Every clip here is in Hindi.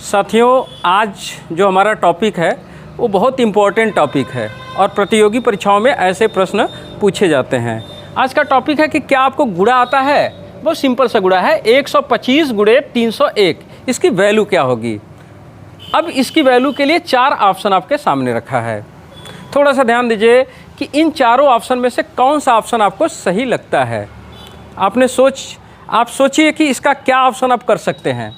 साथियों, आज जो हमारा टॉपिक है वो बहुत इम्पोर्टेंट टॉपिक है और प्रतियोगी परीक्षाओं में ऐसे प्रश्न पूछे जाते हैं। आज का टॉपिक है कि क्या आपको गुणा आता है। बहुत सिंपल सा गुणा है, 125 गुणे 301, इसकी वैल्यू क्या होगी। अब इसकी वैल्यू के लिए 4 ऑप्शन आपके सामने रखा है। थोड़ा सा ध्यान दीजिए कि इन चारों ऑप्शन में से कौन सा ऑप्शन आपको सही लगता है। आप सोचिए कि इसका क्या ऑप्शन आप कर सकते हैं।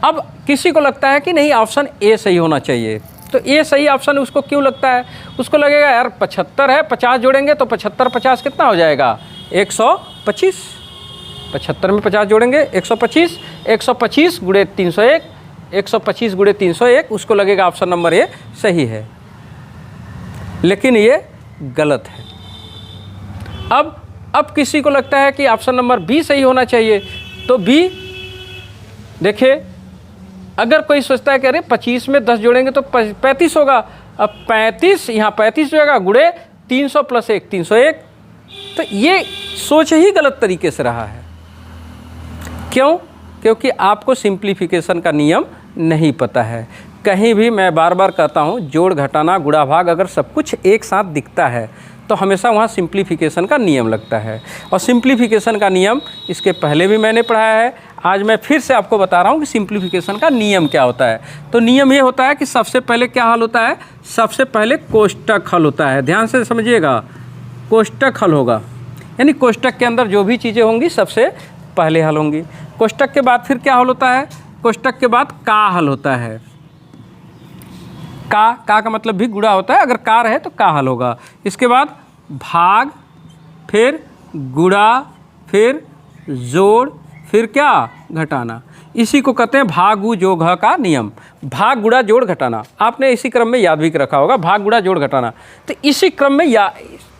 अब किसी को लगता है कि नहीं, ऑप्शन ए सही होना चाहिए, तो ए सही ऑप्शन उसको क्यों लगता है। उसको लगेगा यार 75 है, 50 जोड़ेंगे तो 75 50 कितना हो जाएगा, 125। 75 में 50 जोड़ेंगे 125, 125 गुणे 301, 125 गुणे 301, उसको लगेगा ऑप्शन नंबर ए सही है। लेकिन ये गलत है। अब किसी को लगता है कि ऑप्शन नंबर बी सही होना चाहिए, तो बी देखिए, अगर कोई सोचता है कि अरे 25 में 10 जोड़ेंगे तो 35 होगा, अब 35 यहाँ 35 हो जाएगा गुणे 300 + 1 301, तो ये सोच ही गलत तरीके से रहा है। क्यों? क्योंकि आपको सिंप्लीफिकेशन का नियम नहीं पता है। कहीं भी मैं बार बार कहता हूँ, जोड़ घटाना गुणा भाग अगर सब कुछ एक साथ दिखता है तो हमेशा वहाँ सिंप्लीफिकेशन का नियम लगता है। और सिंप्लीफिकेशन का नियम इसके पहले भी मैंने पढ़ाया है, आज मैं फिर से आपको बता रहा हूँ कि सिंप्लीफिकेशन का नियम क्या होता है। तो नियम ये होता है कि सबसे पहले क्या हल होता है, सबसे पहले कोष्टक हल होता है। ध्यान से समझिएगा, कोष्टक हल होगा, यानी कोष्टक के अंदर जो भी चीज़ें होंगी सबसे पहले हल होंगी। कोष्टक के बाद फिर क्या हल होता है, कोष्टक के बाद का हल होता है। का मतलब भी गुणा होता है, अगर का रहे तो का हल होगा। इसके बाद भाग, फिर गुणा, फिर जोड़, फिर क्या, घटाना। इसी को कहते हैं भागु जोग का नियम। भाग गुणा जोड़ घटाना आपने इसी क्रम में याद भी रखा होगा, भाग गुणा जोड़ घटाना। तो इसी क्रम में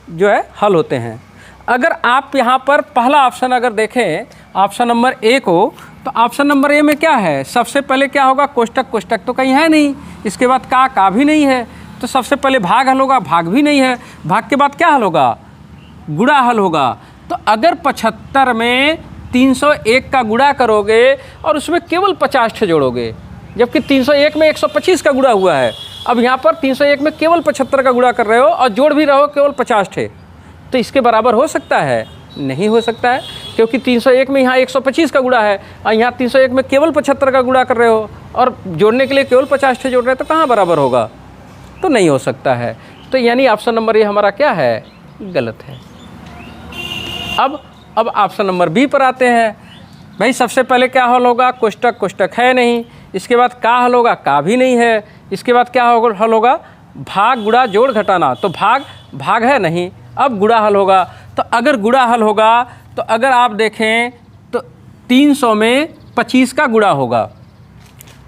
जो है हल होते हैं। अगर आप यहाँ पर पहला ऑप्शन अगर देखें, ऑप्शन नंबर ए को, तो ऑप्शन नंबर ए में क्या है, सबसे पहले क्या होगा, कोष्टक। कोष्टक तो कहीं है नहीं, इसके बाद का भी नहीं है, तो सबसे पहले भाग हल होगा, भाग भी नहीं है। भाग के बाद क्या हल होगा, गुणा हल होगा। तो अगर 75 में 301 का गुणा करोगे और उसमें केवल 50 जोड़ोगे, जबकि 301 में 125 का गुणा हुआ है। अब यहाँ पर 301 में केवल 75 का गुणा कर रहे हो और जोड़ भी रहे हो केवल 50, तो इसके बराबर हो सकता है, नहीं हो सकता है, क्योंकि 301 में यहाँ 125 का गुणा है और यहाँ 301 में केवल 75 का गुणा कर रहे हो और जोड़ने के लिए केवल 50 जोड़ रहे हो, तो कहाँ बराबर होगा, तो नहीं हो सकता है। तो यानी ऑप्शन नंबर ये हमारा क्या है, गलत है। अब ऑप्शन नंबर बी पर आते हैं। भाई सबसे पहले क्या हल होगा, कोष्टक। कोष्टक है नहीं, इसके बाद का हल होगा, का भी नहीं है। इसके बाद क्या हल होगा, भाग गुणा जोड़ घटाना, तो भाग है नहीं, अब गुणा हल होगा। तो अगर गुणा हल होगा तो अगर आप देखें तो 300 में 25 का गुणा होगा।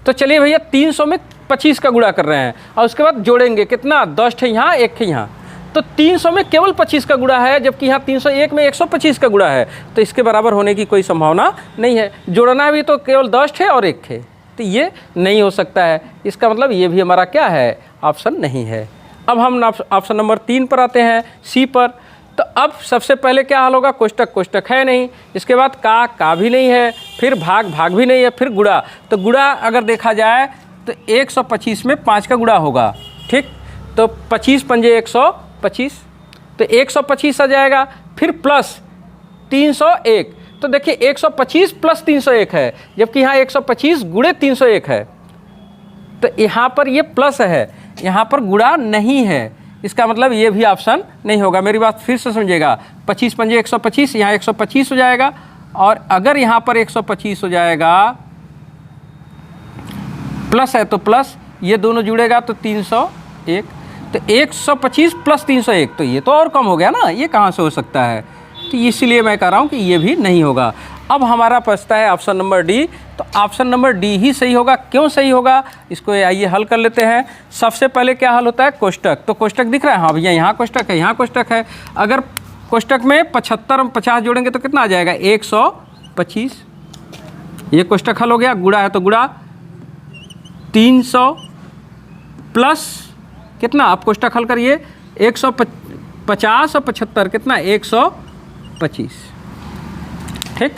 तो चलिए भैया 300 में 25 का गुणा कर रहे हैं और उसके बाद जोड़ेंगे कितना, 10 है यहाँ, 1 है यहाँ, तो 300 में केवल 25 का गुणा है, जबकि यहाँ 301 में 125 का गुणा है, तो इसके बराबर होने की कोई संभावना नहीं है। जोड़ना भी तो केवल 10 है और 1 है, तो ये नहीं हो सकता है। इसका मतलब ये भी हमारा क्या है, ऑप्शन नहीं है। अब हम ऑप्शन नंबर 3 पर आते हैं, सी पर। तो अब सबसे पहले क्या हल होगा, कोष्टक। कोष्टक है नहीं, इसके बाद का भी नहीं है, फिर भाग भी नहीं है, फिर गुणा। तो गुणा अगर देखा जाए तो 125 में 5 का गुणा होगा, ठीक, तो 25 पंजे 125, तो 125 आ जाएगा, फिर प्लस 301। तो देखिए 125 + 301 है, जबकि यहाँ 125 गुणे 301 है, तो यहाँ पर ये प्लस है, यहाँ पर गुणा नहीं है। इसका मतलब ये भी ऑप्शन नहीं होगा। मेरी बात फिर से समझिएगा, 25 पंजे 125, यहाँ 125 हो जाएगा, और अगर यहाँ पर 125 हो जाएगा, प्लस है तो प्लस, ये दोनों जुड़ेगा तो 301, तो 125 + 301, तो ये तो और कम हो गया ना, ये कहाँ से हो सकता है। तो इसीलिए मैं कह रहा हूँ कि ये भी नहीं होगा। अब हमारा बचता है ऑप्शन नंबर डी, तो ऑप्शन नंबर डी ही सही होगा। क्यों सही होगा, इसको आइए हल कर लेते हैं। सबसे पहले क्या हल होता है, कोष्टक। तो कोष्टक दिख रहा है, हाँ भैया यहाँ कोष्टक है, यहाँ कोष्टक है। अगर कोष्टक में 75 और 50 जोड़ेंगे तो कितना आ जाएगा, 125। ये कोष्टक हल हो गया। गुणा है तो गुणा 300 प्लस कितना, आप कोष्टक हल करिए, 150 और 75 कितना, 125, ठीक।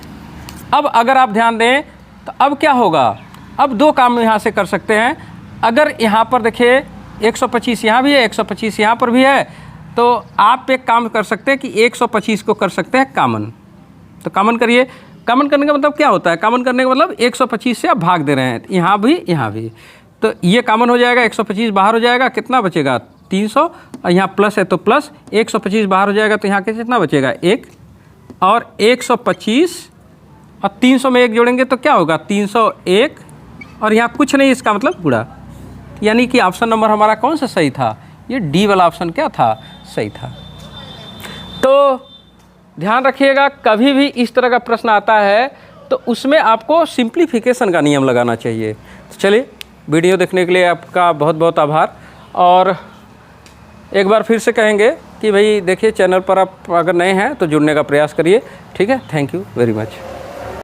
अब अगर आप ध्यान दें तो अब क्या होगा, अब दो काम यहाँ से कर सकते हैं। अगर यहाँ पर देखिए 125 यहाँ भी है, 125 यहाँ पर भी है, तो आप एक काम कर सकते हैं कि 125 को कर सकते हैं कॉमन। तो कॉमन करिए। कॉमन करने का मतलब क्या होता है? कॉमन करने का मतलब 125 से आप भाग दे रहे हैं, यहाँ भी यहाँ भी, तो ये कॉमन हो जाएगा, 125 बाहर हो जाएगा, कितना बचेगा 300, और यहाँ प्लस है तो प्लस, 125 बाहर हो जाएगा तो यहाँ कितना बचेगा 1, और 125 और 300 में 1 जोड़ेंगे तो क्या होगा 301, और यहाँ कुछ नहीं, इसका मतलब गुणा। यानी कि ऑप्शन नंबर हमारा कौन सा सही था? ये डी वाला ऑप्शन क्या था? सही था। तो ध्यान रखिएगा, कभी भी इस तरह का प्रश्न आता है तो उसमें आपको सिंप्लीफिकेशन का नियम लगाना चाहिए। तो चलिए, वीडियो देखने के लिए आपका बहुत बहुत आभार। और एक बार फिर से कहेंगे कि भाई देखिए, चैनल पर आप अगर नए हैं तो जुड़ने का प्रयास करिए। ठीक है, थैंक यू वेरी मच।